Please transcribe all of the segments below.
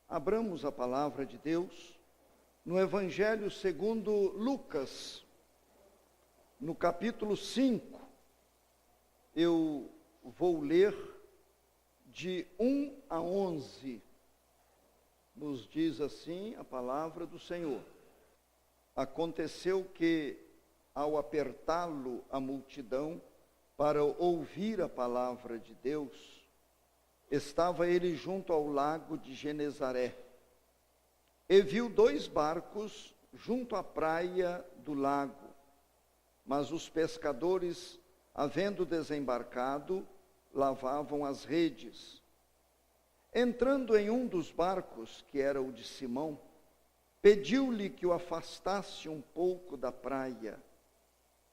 Abramos a palavra de Deus no Evangelho segundo Lucas, no capítulo 5. Eu vou ler de 1 a 11. Nos diz assim a palavra do Senhor. Aconteceu que, ao apertá-lo a multidão para ouvir a palavra de Deus, estava ele junto ao lago de Genezaré, e viu 2 barcos junto à praia do lago, mas os pescadores, havendo desembarcado, lavavam as redes. Entrando em um dos barcos, que era o de Simão, pediu-lhe que o afastasse um pouco da praia.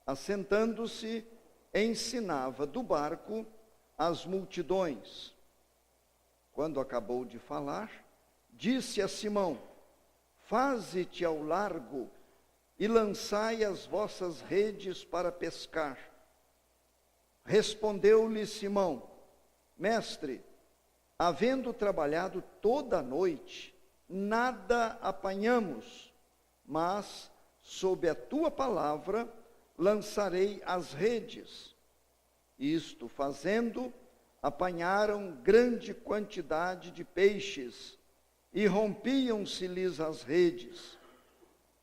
Assentando-se, ensinava do barco as multidões. Quando acabou de falar, disse a Simão: faze-te ao largo e lançai as vossas redes para pescar. Respondeu-lhe Simão: mestre, havendo trabalhado toda a noite, nada apanhamos, mas sob a tua palavra lançarei as redes. Isto fazendo, apanharam grande quantidade de peixes, e rompiam-se-lhes as redes.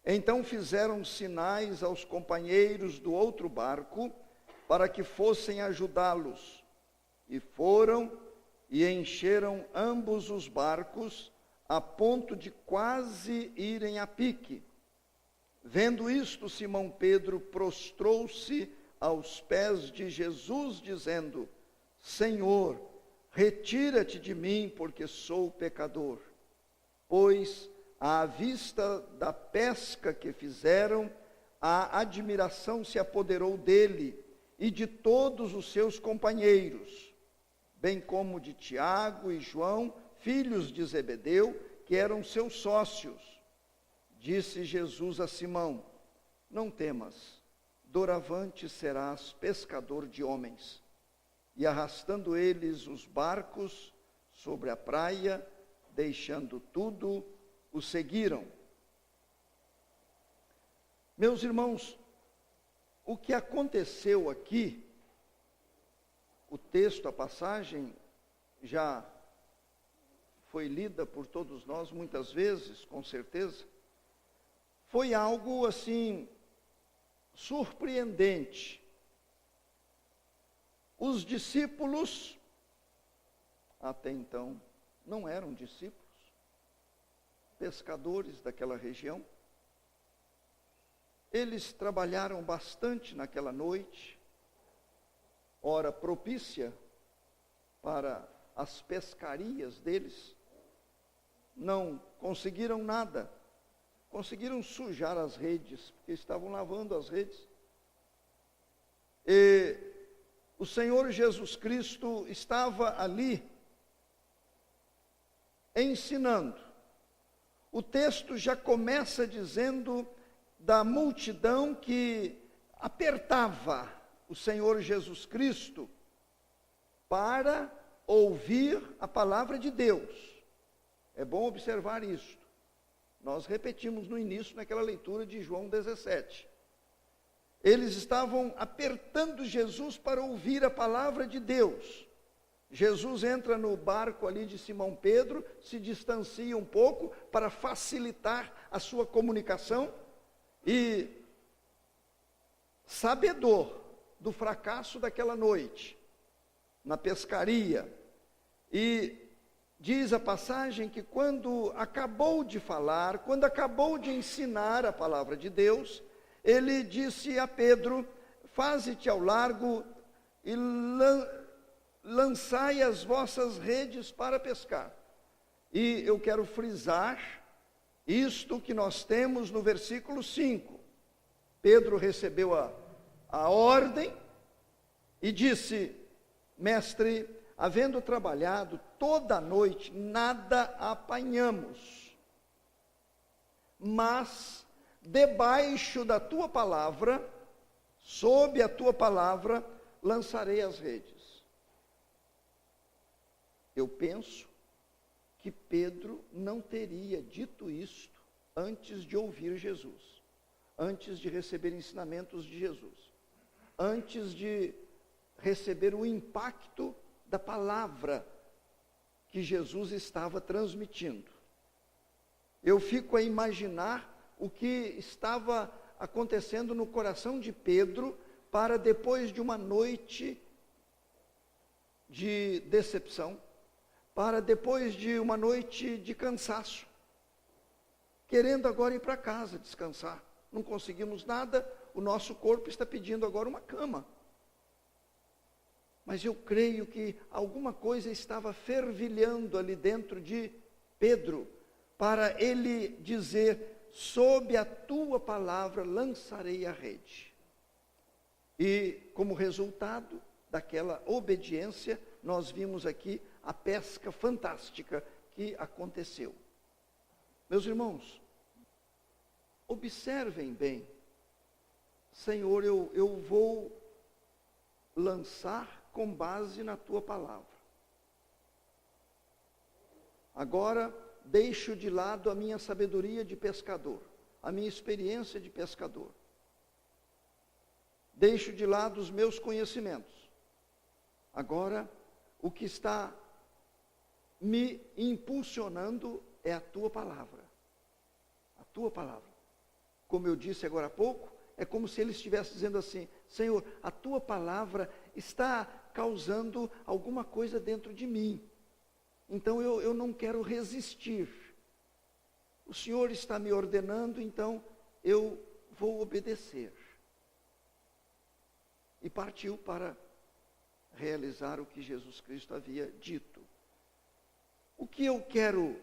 Então fizeram sinais aos companheiros do outro barco, para que fossem ajudá-los. E foram e encheram ambos os barcos, a ponto de quase irem a pique. Vendo isto, Simão Pedro prostrou-se aos pés de Jesus, dizendo: Senhor, retira-te de mim, porque sou pecador. Pois, à vista da pesca que fizeram, a admiração se apoderou dele e de todos os seus companheiros, bem como de Tiago e João, filhos de Zebedeu, que eram seus sócios. Disse Jesus a Simão: não temas, doravante serás pescador de homens. E arrastando eles os barcos sobre a praia, deixando tudo, o seguiram. Meus irmãos, o que aconteceu aqui, o texto, a passagem, já foi lida por todos nós muitas vezes, com certeza, foi algo assim, surpreendente. Os discípulos, até então, não eram discípulos, pescadores daquela região. Eles trabalharam bastante naquela noite, hora propícia para as pescarias deles. Não conseguiram nada, conseguiram sujar as redes, porque estavam lavando as redes. E o Senhor Jesus Cristo estava ali ensinando. O texto já começa dizendo da multidão que apertava o Senhor Jesus Cristo para ouvir a palavra de Deus. É bom observar isto. Nós repetimos no início, naquela leitura de João 17. Eles estavam apertando Jesus para ouvir a palavra de Deus. Jesus entra no barco ali de Simão Pedro, se distancia um pouco para facilitar a sua comunicação e, sabedor do fracasso daquela noite, na pescaria, e diz a passagem que quando acabou de falar, quando acabou de ensinar a palavra de Deus, ele disse a Pedro: faze-te ao largo e lançai as vossas redes para pescar. E eu quero frisar isto que nós temos no versículo 5. Pedro recebeu a ordem e disse: mestre, havendo trabalhado toda a noite, nada apanhamos, mas debaixo da tua palavra, sob a tua palavra, lançarei as redes. Eu penso que Pedro não teria dito isto antes de ouvir Jesus, antes de receber ensinamentos de Jesus, antes de receber o impacto da palavra que Jesus estava transmitindo. Eu fico a imaginar o que estava acontecendo no coração de Pedro para depois de uma noite de decepção, para depois de uma noite de cansaço, querendo agora ir para casa descansar. Não conseguimos nada, o nosso corpo está pedindo agora uma cama. Mas eu creio que alguma coisa estava fervilhando ali dentro de Pedro, para ele dizer: sob a tua palavra lançarei a rede. E como resultado daquela obediência, nós vimos aqui a pesca fantástica que aconteceu. Meus irmãos, observem bem. Senhor, eu vou lançar com base na tua palavra. Agora, deixo de lado a minha sabedoria de pescador, a minha experiência de pescador. Deixo de lado os meus conhecimentos. Agora, o que está me impulsionando é a tua palavra. A tua palavra. Como eu disse agora há pouco, é como se ele estivesse dizendo assim: Senhor, a tua palavra está causando alguma coisa dentro de mim. Então eu não quero resistir. O Senhor está me ordenando, então eu vou obedecer. E partiu para realizar o que Jesus Cristo havia dito. O que eu quero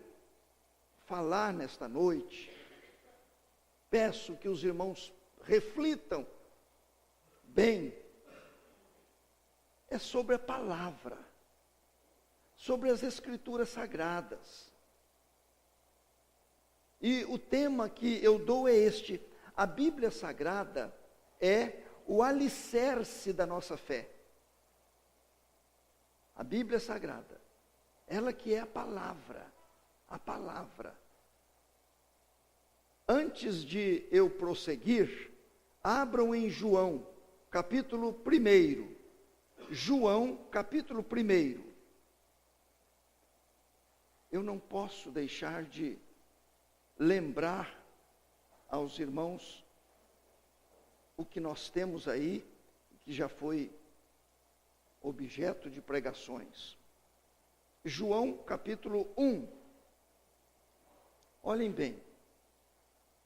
falar nesta noite, peço que os irmãos reflitam bem, é sobre a palavra, sobre as Escrituras Sagradas. E o tema que eu dou é este: a Bíblia Sagrada é o alicerce da nossa fé. A Bíblia Sagrada, ela que é a palavra, a palavra. Antes de eu prosseguir, abram em João, capítulo 1. João, capítulo 1. Eu não posso deixar de lembrar aos irmãos o que nós temos aí, que já foi objeto de pregações. João, capítulo 1. Olhem bem,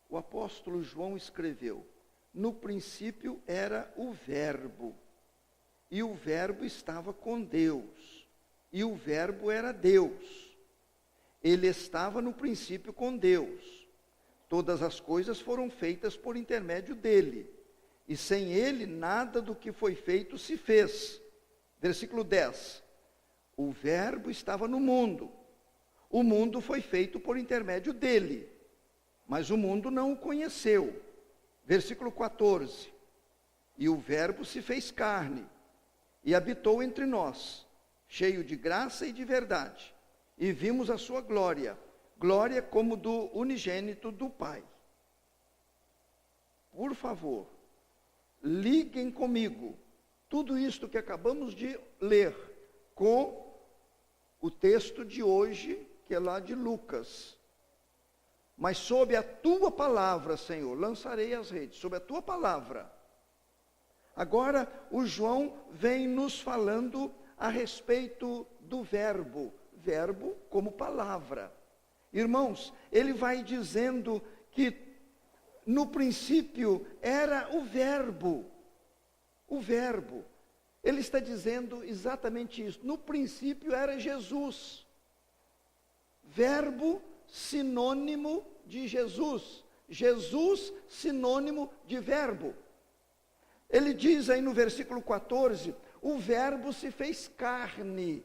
o apóstolo João escreveu: no princípio era o Verbo, e o Verbo estava com Deus, e o Verbo era Deus. Ele estava no princípio com Deus. Todas as coisas foram feitas por intermédio dele, e sem ele nada do que foi feito se fez. Versículo 10. O Verbo estava no mundo. O mundo foi feito por intermédio dele, mas o mundo não o conheceu. Versículo 14. E o Verbo se fez carne e habitou entre nós, cheio de graça e de verdade. E vimos a sua glória, glória como do unigênito do Pai. Por favor, liguem comigo tudo isto que acabamos de ler com o texto de hoje, que é lá de Lucas. Mas sob a tua palavra, Senhor, lançarei as redes, sob a tua palavra. Agora, o João vem nos falando a respeito do verbo, verbo como palavra. Irmãos, ele vai dizendo que no princípio era o verbo. O verbo. Ele está dizendo exatamente isso. No princípio era Jesus. Verbo sinônimo de Jesus. Jesus sinônimo de verbo. Ele diz aí no versículo 14, o verbo se fez carne.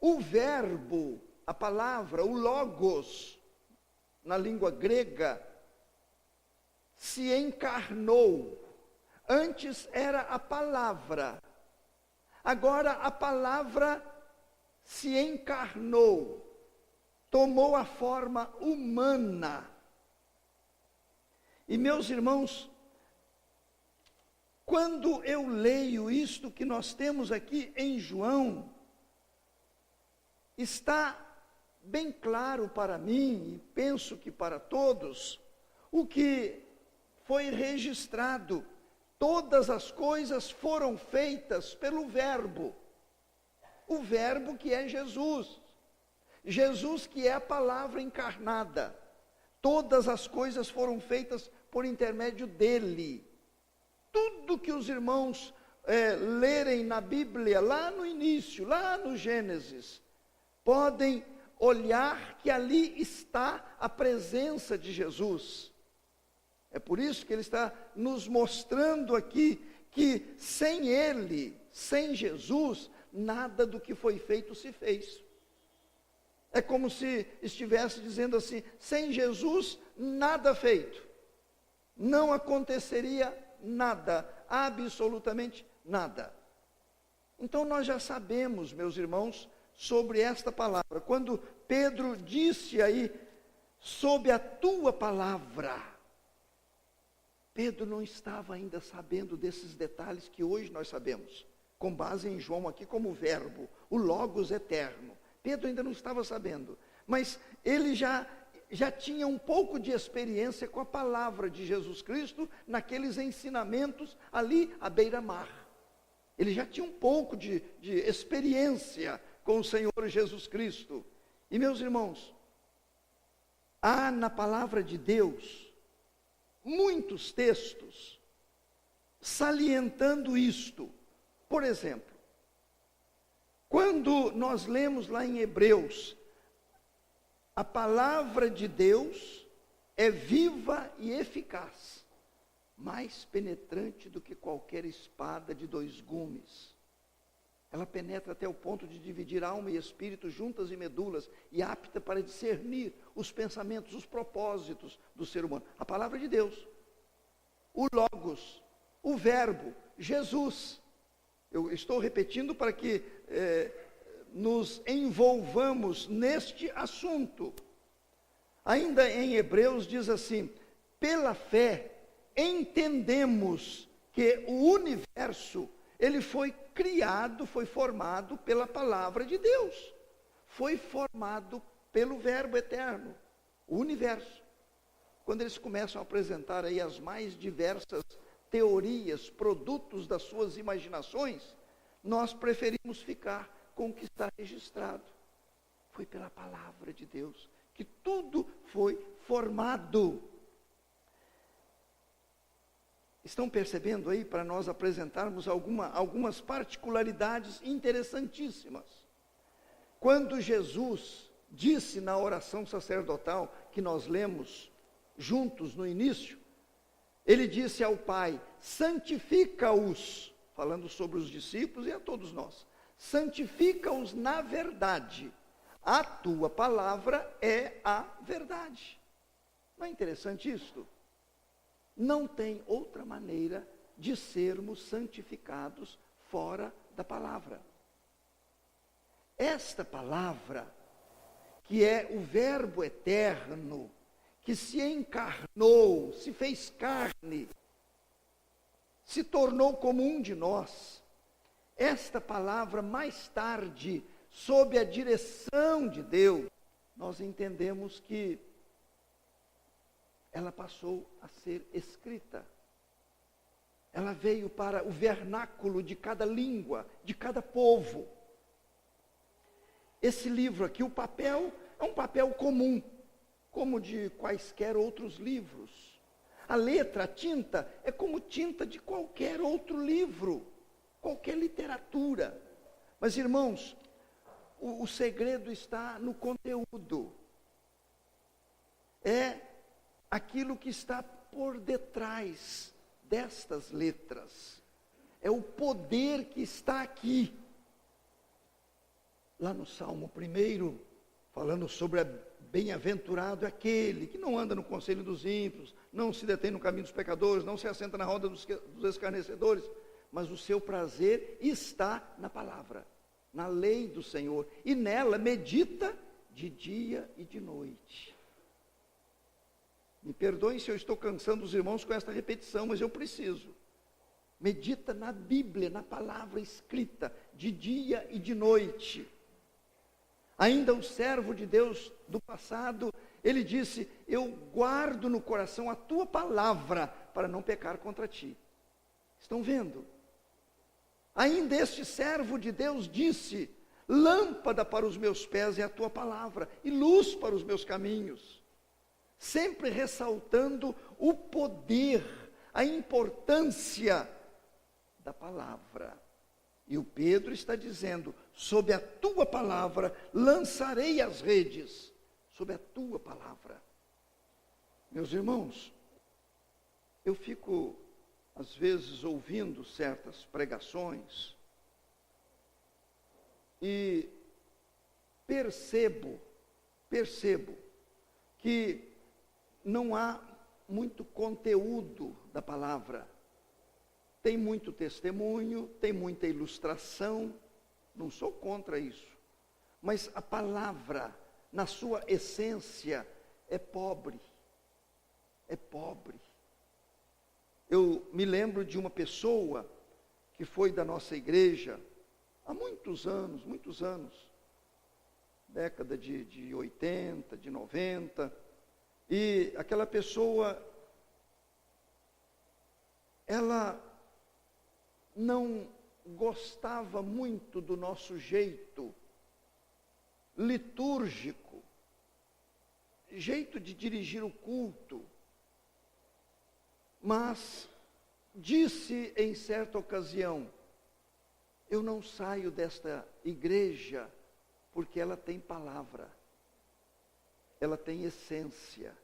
O verbo, a palavra, o logos, na língua grega, se encarnou. Antes era a palavra. Agora a palavra se encarnou, tomou a forma humana. E meus irmãos, quando eu leio isto que nós temos aqui em João, está bem claro para mim, e penso que para todos, o que foi registrado. Todas as coisas foram feitas pelo Verbo. O Verbo que é Jesus. Jesus que é a palavra encarnada. Todas as coisas foram feitas por intermédio dele. Tudo que os irmãos lerem na Bíblia, lá no início, lá no Gênesis, podem olhar que ali está a presença de Jesus. É por isso que ele está nos mostrando aqui que sem ele, sem Jesus, nada do que foi feito se fez. É como se estivesse dizendo assim: sem Jesus, nada feito. Não aconteceria nada, absolutamente nada. Então nós já sabemos, meus irmãos, sobre esta palavra. Quando Pedro disse aí, sob a tua palavra, Pedro não estava ainda sabendo desses detalhes que hoje nós sabemos, com base em João aqui como verbo, o Logos eterno. Pedro ainda não estava sabendo, mas ele já tinha um pouco de experiência com a palavra de Jesus Cristo, naqueles ensinamentos ali à beira-mar. Ele já tinha um pouco de experiência com o Senhor Jesus Cristo. E meus irmãos, há na palavra de Deus muitos textos salientando isto. Por exemplo, quando nós lemos lá em Hebreus, a palavra de Deus é viva e eficaz, mais penetrante do que qualquer espada de 2 gumes. Ela penetra até o ponto de dividir alma e espírito, juntas e medulas, e apta para discernir os pensamentos, os propósitos do ser humano. A palavra de Deus, o Logos, o Verbo, Jesus. Eu estou repetindo para que nos envolvamos neste assunto. Ainda em Hebreus diz assim: pela fé entendemos que o universo, ele foi criado, foi formado pela palavra de Deus. Foi formado pelo Verbo eterno, o universo. Quando eles começam a apresentar aí as mais diversas teorias, produtos das suas imaginações, nós preferimos ficar com o que está registrado. Foi pela palavra de Deus que tudo foi formado. Estão percebendo aí, para nós apresentarmos algumas particularidades interessantíssimas. Quando Jesus disse na oração sacerdotal, que nós lemos juntos no início, ele disse ao Pai: santifica-os, falando sobre os discípulos e a todos nós, santifica-os na verdade, a tua palavra é a verdade. Não é interessante isto? Não tem outra maneira de sermos santificados fora da palavra. Esta palavra, que é o Verbo eterno, que se encarnou, se fez carne, se tornou como um de nós. Esta palavra, mais tarde, sob a direção de Deus, nós entendemos que ela passou a ser escrita. Ela veio para o vernáculo de cada língua, de cada povo. Esse livro aqui, o papel, é um papel comum, como de quaisquer outros livros. A letra, a tinta, é como tinta de qualquer outro livro, qualquer literatura. Mas, irmãos, o segredo está no conteúdo. É aquilo que está por detrás destas letras. É o poder que está aqui. Lá no Salmo 1, falando sobre bem-aventurado aquele que não anda no conselho dos ímpios, não se detém no caminho dos pecadores, não se assenta na roda dos escarnecedores, mas o seu prazer está na palavra. na lei do Senhor, e nela medita de dia e de noite. Me perdoem se eu estou cansando os irmãos com esta repetição, mas eu preciso. Medita na Bíblia, na palavra escrita, de dia e de noite. Ainda o servo de Deus do passado, ele disse: eu guardo no coração a tua palavra, para não pecar contra ti. Estão vendo? Ainda este servo de Deus disse: lâmpada para os meus pés é a tua palavra, e luz para os meus caminhos. Sempre ressaltando o poder, a importância da palavra. E o Pedro está dizendo: sob a tua palavra lançarei as redes, sob a tua palavra. Meus irmãos, eu fico às vezes ouvindo certas pregações e percebo que não há muito conteúdo da palavra. Tem muito testemunho, tem muita ilustração, não sou contra isso. Mas a palavra, na sua essência, é pobre. É pobre. Eu me lembro de uma pessoa que foi da nossa igreja há muitos anos, década de 80, de 90, e aquela pessoa, ela não gostava muito do nosso jeito litúrgico, jeito de dirigir o culto, mas disse em certa ocasião: eu não saio desta igreja porque ela tem palavra, ela tem essência.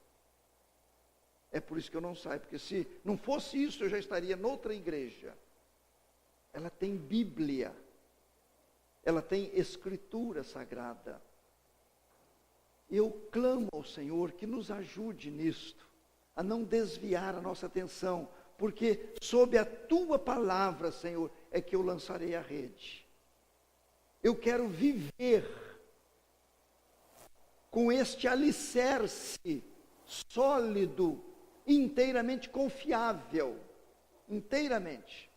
É por isso que eu não saio, porque se não fosse isso eu já estaria noutra igreja. Ela tem Bíblia, ela tem Escritura Sagrada. Eu clamo ao Senhor que nos ajude nisto, a não desviar a nossa atenção, porque sob a tua palavra, Senhor, é que eu lançarei a rede. Eu quero viver com este alicerce sólido, inteiramente confiável, inteiramente.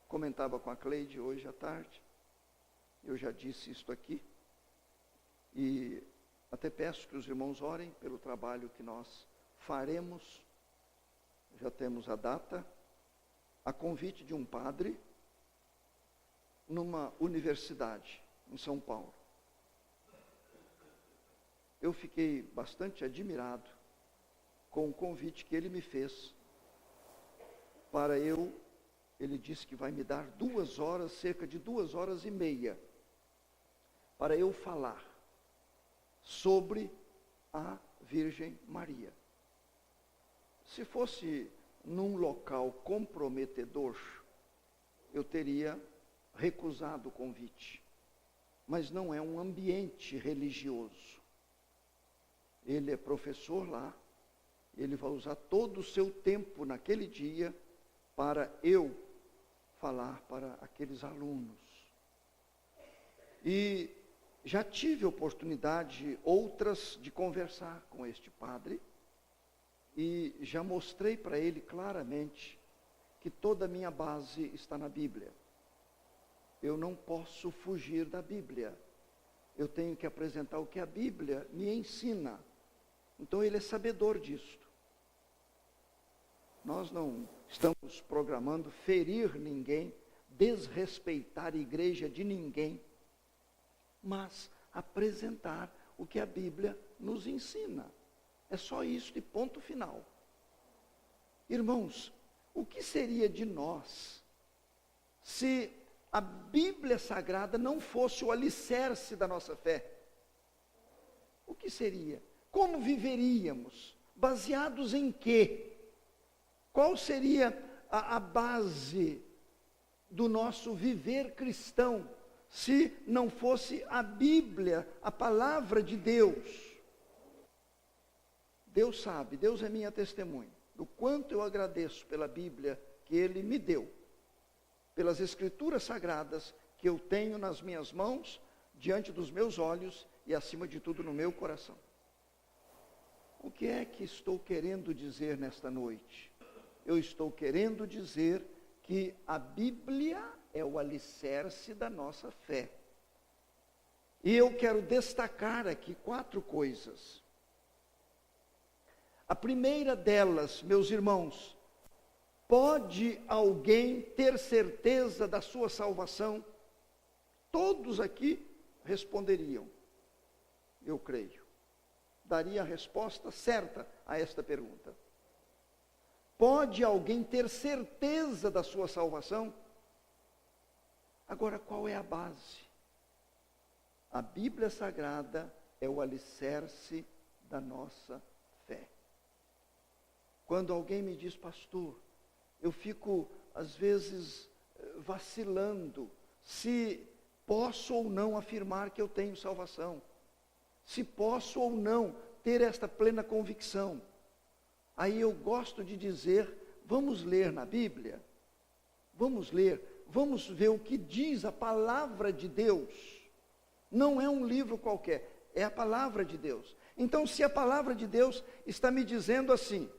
Comentava com a Cleide hoje à tarde, eu já disse isto aqui, e até peço que os irmãos orem pelo trabalho que nós faremos. Já temos a data, a convite de um padre, numa universidade em São Paulo. Eu fiquei bastante admirado com o convite que ele me fez para ele disse que vai me dar 2 horas, cerca de 2h30, para eu falar sobre a Virgem Maria. Se fosse num local comprometedor, eu teria recusado o convite, mas não é um ambiente religioso. Ele é professor lá, ele vai usar todo o seu tempo naquele dia para eu falar para aqueles alunos. E já tive oportunidade, outras, de conversar com este padre, e já mostrei para ele claramente que toda a minha base está na Bíblia. Eu não posso fugir da Bíblia. Eu tenho que apresentar o que a Bíblia me ensina. Então ele é sabedor disto. Nós não estamos programando ferir ninguém, desrespeitar a igreja de ninguém, mas apresentar o que a Bíblia nos ensina. É só isso, de ponto final. Irmãos, o que seria de nós se a Bíblia Sagrada não fosse o alicerce da nossa fé? O que seria? Como viveríamos? Baseados em quê? Qual seria a base do nosso viver cristão, se não fosse a Bíblia, a palavra de Deus? Deus sabe, Deus é minha testemunha, do quanto eu agradeço pela Bíblia que Ele me deu, pelas Escrituras Sagradas que eu tenho nas minhas mãos, diante dos meus olhos e, acima de tudo, no meu coração. O que é que estou querendo dizer nesta noite? Eu estou querendo dizer que a Bíblia é o alicerce da nossa fé. E eu quero destacar aqui 4 coisas. A primeira delas, meus irmãos, pode alguém ter certeza da sua salvação? Todos aqui responderiam, eu creio. Daria a resposta certa a esta pergunta. Pode alguém ter certeza da sua salvação? Agora, qual é a base? A Bíblia Sagrada é o alicerce da nossa fé. Quando alguém me diz, pastor, eu fico, às vezes, vacilando se posso ou não afirmar que eu tenho salvação. Se posso ou não ter esta plena convicção. Aí eu gosto de dizer, vamos ler na Bíblia? Vamos ler, vamos ver o que diz a palavra de Deus. Não é um livro qualquer, é a palavra de Deus. Então, se a palavra de Deus está me dizendo assim,